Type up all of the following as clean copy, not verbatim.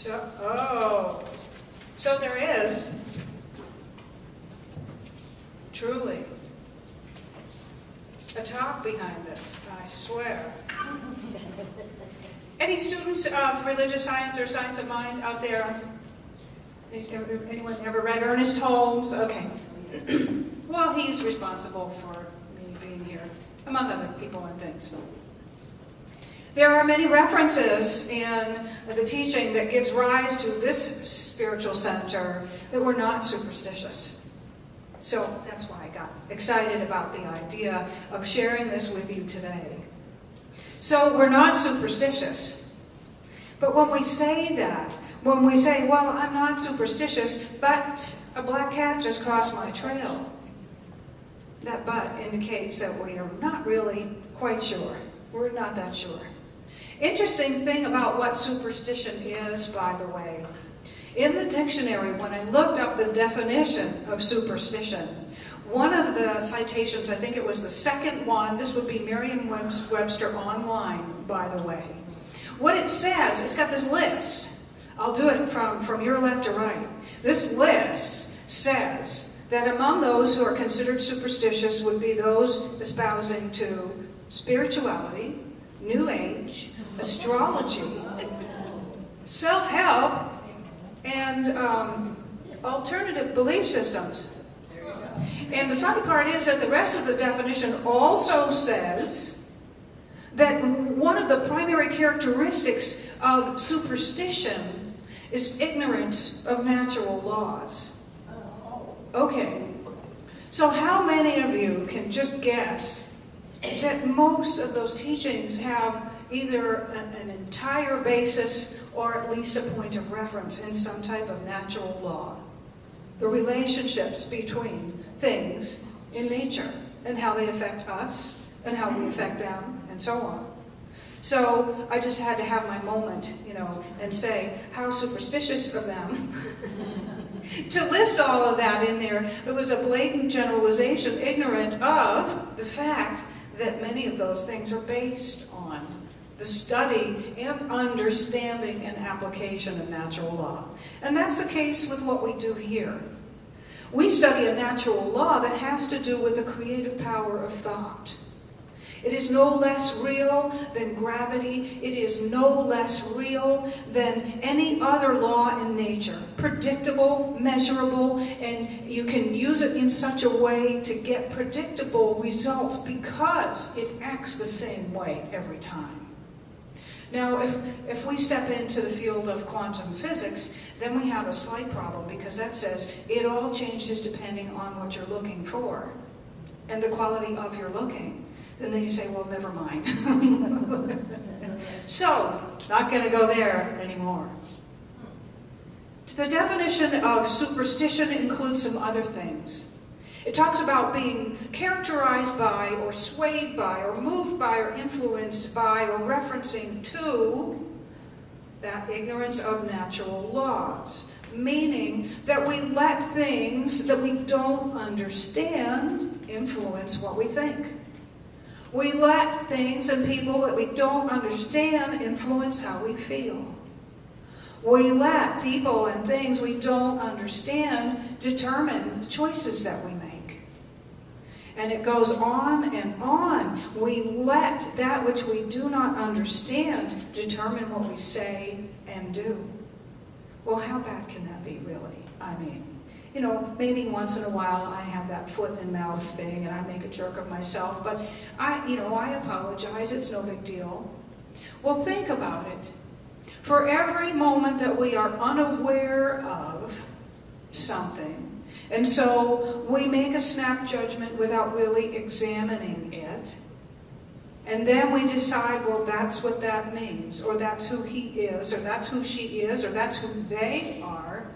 So there is truly a talk behind this, I swear. Any students of religious science or science of mind out there? Anyone ever read Ernest Holmes? Okay. Well, he's responsible for me being here, among other people and things. There are many references in the teaching that gives rise to this spiritual center that were not superstitious. So that's why I got excited about the idea of sharing this with you today. So we're not superstitious. But when we say that, when we say, well, I'm not superstitious, but a black cat just crossed my trail, that but indicates that we are not really quite sure. We're not that sure. Interesting thing about what superstition is, by the way. In the dictionary, when I looked up the definition of superstition, one of the citations, I think it was the second one, this would be Merriam-Webster online, by the way. What it says, it's got this list. I'll do it from your left to right. This list says that among those who are considered superstitious would be those espousing to spirituality, New Age, astrology, self-help, and alternative belief systems. And the funny part is that the rest of the definition also says that one of the primary characteristics of superstition is ignorance of natural laws. Okay, so how many of you can just guess that most of those teachings have either an entire basis or at least a point of reference in some type of natural law? The relationships between things in nature and how they affect us and how we affect them and so on. So I just had to have my moment, and say how superstitious of them to list all of that in there. It was a blatant generalization, ignorant of the fact that many of those things are based on the study and understanding and application of natural law. And that's the case with what we do here. We study a natural law that has to do with the creative power of thought. It is no less real than gravity. It is no less real than any other law in nature. Predictable, measurable, and you can use it in such a way to get predictable results because it acts the same way every time. Now, if we step into the field of quantum physics, then we have a slight problem because that says it all changes depending on what you're looking for and the quality of your looking. And then you say, well, never mind. So, not going to go there anymore. The definition of superstition includes some other things. It talks about being characterized by, or swayed by, or moved by, or influenced by, or referencing to that ignorance of natural laws. Meaning that we let things that we don't understand influence what we think. We let things and people that we don't understand influence how we feel. We let people and things we don't understand determine the choices that we make. And it goes on and on. We let that which we do not understand determine what we say and do. Well, how bad can that be, really? I mean, maybe once in a while I have that foot and mouth thing and I make a jerk of myself, but I apologize, it's no big deal. Well, think about it. For every moment that we are unaware of something, and so we make a snap judgment without really examining it, and then we decide, well, that's what that means, or that's who he is, or that's who she is, or that's who they are,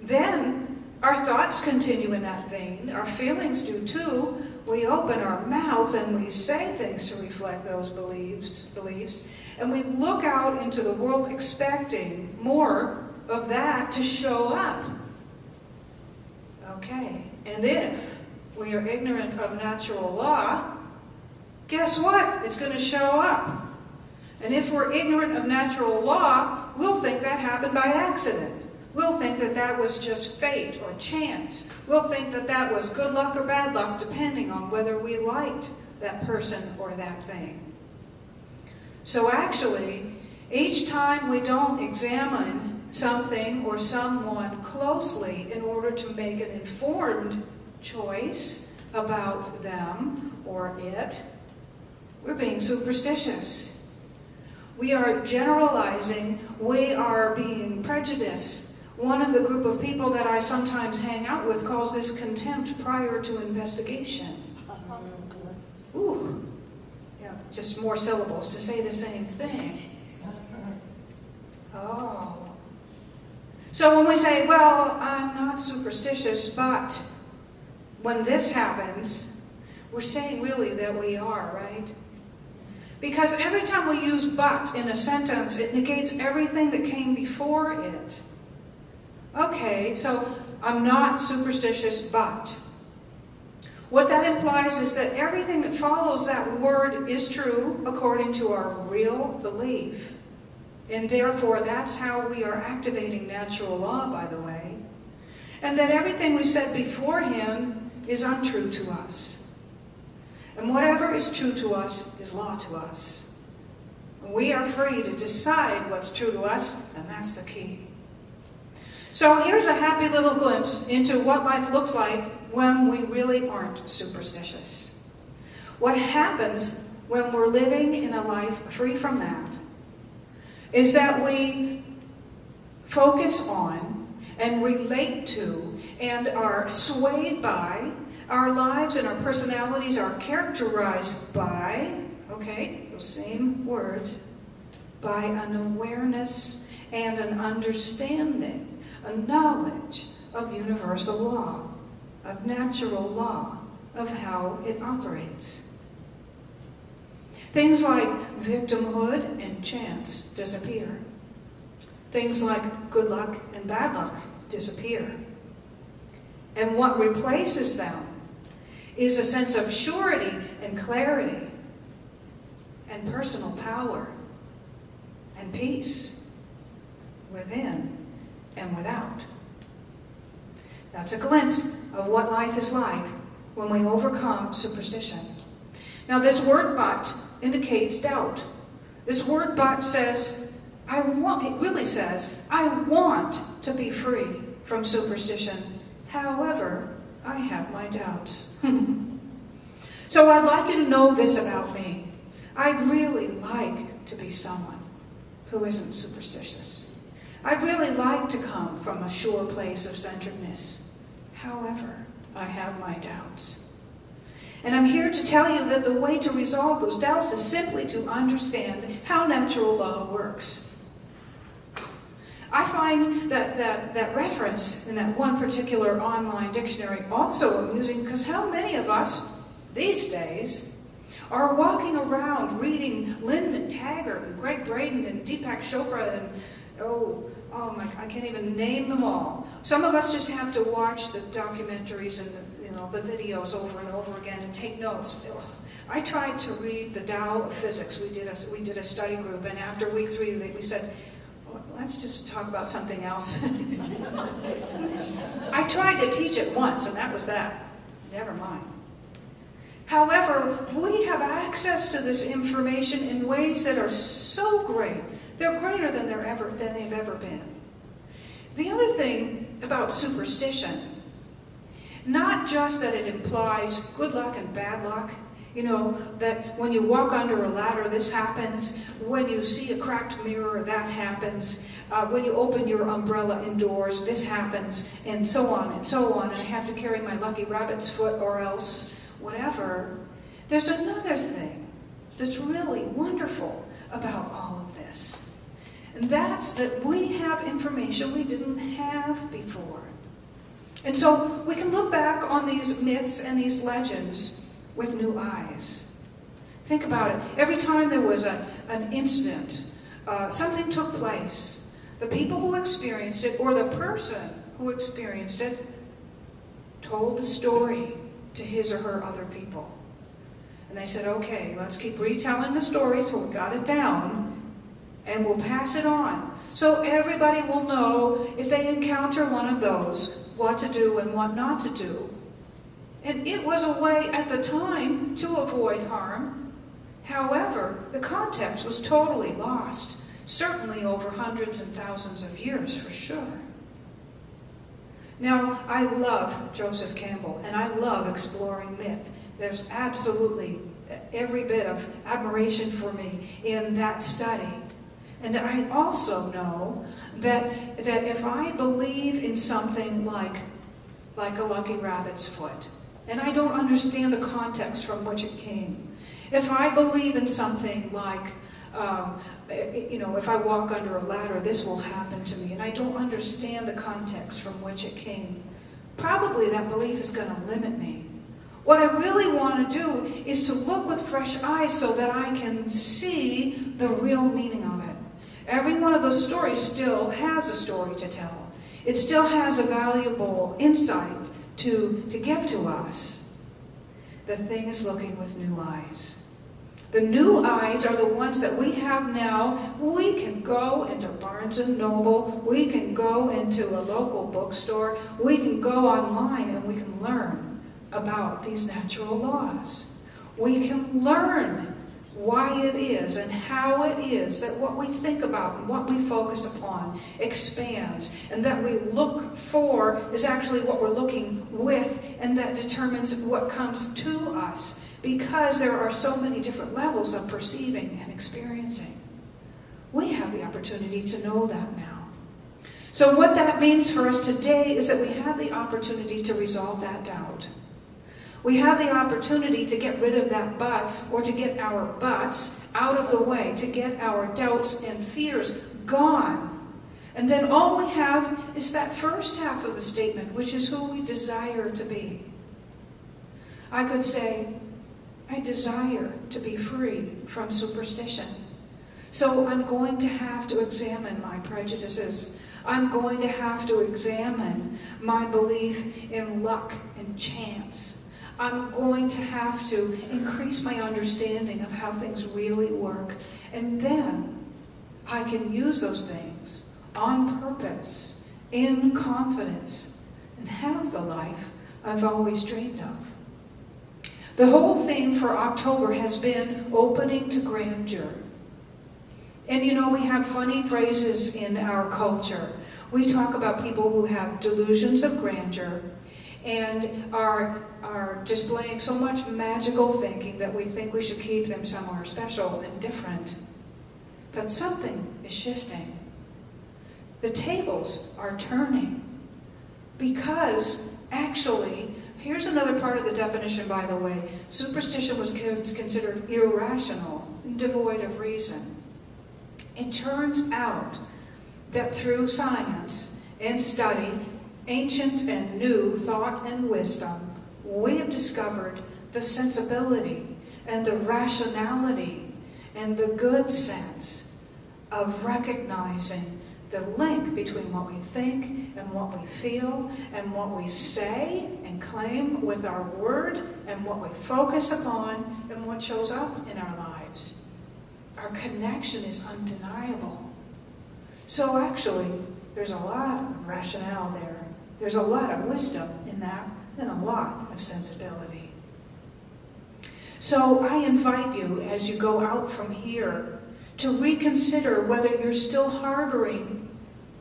then our thoughts continue in that vein, our feelings do too. We open our mouths and we say things to reflect those beliefs, and we look out into the world expecting more of that to show up. Okay, and if we are ignorant of natural law, guess what? It's going to show up. And if we're ignorant of natural law, we'll think that happened by accident. We'll think that that was just fate or chance. We'll think that that was good luck or bad luck, depending on whether we liked that person or that thing. So actually, each time we don't examine something or someone closely in order to make an informed choice about them or it, we're being superstitious. We are generalizing. We are being prejudiced. One of the group of people that I sometimes hang out with calls this contempt prior to investigation. Ooh, yeah, just more syllables to say the same thing. Oh. So when we say, well, I'm not superstitious, but when this happens, we're saying really that we are, right? Because every time we use but in a sentence, it negates everything that came before it. Okay, so I'm not superstitious, but. What that implies is that everything that follows that word is true according to our real belief. And therefore, that's how we are activating natural law, by the way. And that everything we said beforehand is untrue to us. And whatever is true to us is law to us. And we are free to decide what's true to us, and that's the key. So here's a happy little glimpse into what life looks like when we really aren't superstitious. What happens when we're living in a life free from that is that we focus on and relate to and are swayed by, our lives and our personalities are characterized by, okay, those same words, by an awareness and an understanding, a knowledge of universal law, of natural law, of how it operates. Things like victimhood and chance disappear. Things like good luck and bad luck disappear. And what replaces them is a sense of surety and clarity and personal power and peace within and without. That's a glimpse of what life is like when we overcome superstition. Now this word but indicates doubt. This word but says, it really says, I want to be free from superstition. However, I have my doubts. So I'd like you to know this about me. I'd really like to be someone who isn't superstitious. I'd really like to come from a sure place of centeredness. However, I have my doubts. And I'm here to tell you that the way to resolve those doubts is simply to understand how natural law works. I find that reference in that one particular online dictionary also amusing, because how many of us these days are walking around reading Lynn McTaggart and Greg Braden and Deepak Chopra and I can't even name them all. Some of us just have to watch the documentaries and the videos over and over again and take notes. I tried to read the Tao of Physics. We did a study group, and after week 3, we said, let's just talk about something else. I tried to teach it once, and that was that. Never mind. However, we have access to this information in ways that are so great. They're greater than they've ever been. The other thing about superstition, not just that it implies good luck and bad luck, that when you walk under a ladder, this happens. When you see a cracked mirror, that happens. When you open your umbrella indoors, this happens, and so on and so on. And I have to carry my lucky rabbit's foot or else whatever. There's another thing that's really wonderful about all of this. And that's that we have information we didn't have before. And so we can look back on these myths and these legends with new eyes. Think about it. Every time there was an incident, something took place, the people who experienced it, or the person who experienced it, told the story to his or her other people. And they said, okay, let's keep retelling the story till we got it down. and we'll pass it on. So everybody will know if they encounter one of those, what to do and what not to do. And it was a way at the time to avoid harm. However, the context was totally lost, certainly over hundreds and thousands of years for sure. Now, I love Joseph Campbell, and I love exploring myth. There's absolutely every bit of admiration for me in that study. And I also know that if I believe in something like a lucky rabbit's foot, and I don't understand the context from which it came, if I believe in something like, if I walk under a ladder, this will happen to me, and I don't understand the context from which it came, probably that belief is going to limit me. What I really want to do is to look with fresh eyes so that I can see the real meaning of it. Every one of those stories still has a story to tell. It still has a valuable insight to give to us. The thing is looking with new eyes. The new eyes are the ones that we have now. We can go into Barnes & Noble. We can go into a local bookstore. We can go online and we can learn about these natural laws. We can learn why it is and how it is that what we think about and what we focus upon expands, and that we look for is actually what we're looking with, and that determines what comes to us, because there are so many different levels of perceiving and experiencing. We have the opportunity to know that now. So what that means for us today is that we have the opportunity to resolve that doubt. We have the opportunity to get rid of that but, or to get our buts out of the way, to get our doubts and fears gone. And then all we have is that first half of the statement, which is who we desire to be. I could say, I desire to be free from superstition. So I'm going to have to examine my prejudices. I'm going to have to examine my belief in luck and chance. I'm going to have to increase my understanding of how things really work. And then I can use those things on purpose, in confidence, and have the life I've always dreamed of. The whole theme for October has been opening to grandeur. And we have funny phrases in our culture. We talk about people who have delusions of grandeur and are displaying so much magical thinking that we think we should keep them somewhere special and different. But something is shifting. The tables are turning. Because, actually, here's another part of the definition, by the way. Superstition was considered irrational, devoid of reason. It turns out that through science and study, ancient and new thought and wisdom, we have discovered the sensibility and the rationality and the good sense of recognizing the link between what we think and what we feel and what we say and claim with our word and what we focus upon and what shows up in our lives. Our connection is undeniable. So actually, there's a lot of rationale there. There's a lot of wisdom in that, and a lot of sensibility. So I invite you, as you go out from here, to reconsider whether you're still harboring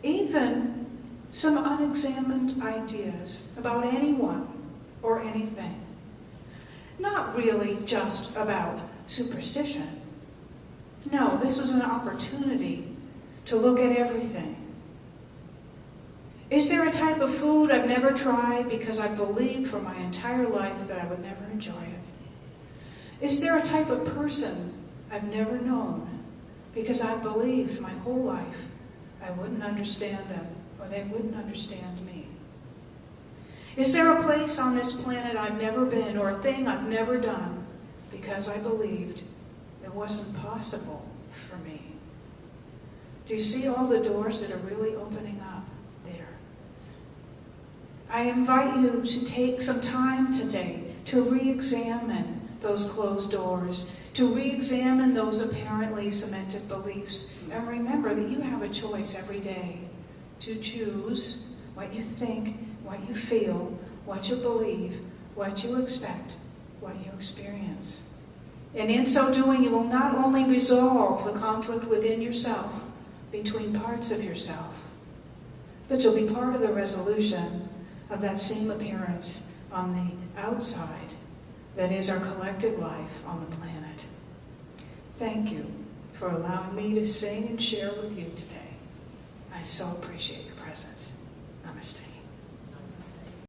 even some unexamined ideas about anyone or anything. Not really just about superstition. No, this was an opportunity to look at everything. Is there a type of food I've never tried because I believed for my entire life that I would never enjoy it? Is there a type of person I've never known because I believed my whole life I wouldn't understand them or they wouldn't understand me? Is there a place on this planet I've never been or a thing I've never done because I believed it wasn't possible for me? Do you see all the doors that are really opening up there? I invite you to take some time today to re-examine those closed doors, to re-examine those apparently cemented beliefs, and remember that you have a choice every day to choose what you think, what you feel, what you believe, what you expect, what you experience. And in so doing, you will not only resolve the conflict within yourself, between parts of yourself, but you'll be part of the resolution of that same appearance on the outside that is our collective life on the planet. Thank you for allowing me to sing and share with you today. I so appreciate your presence. Namaste.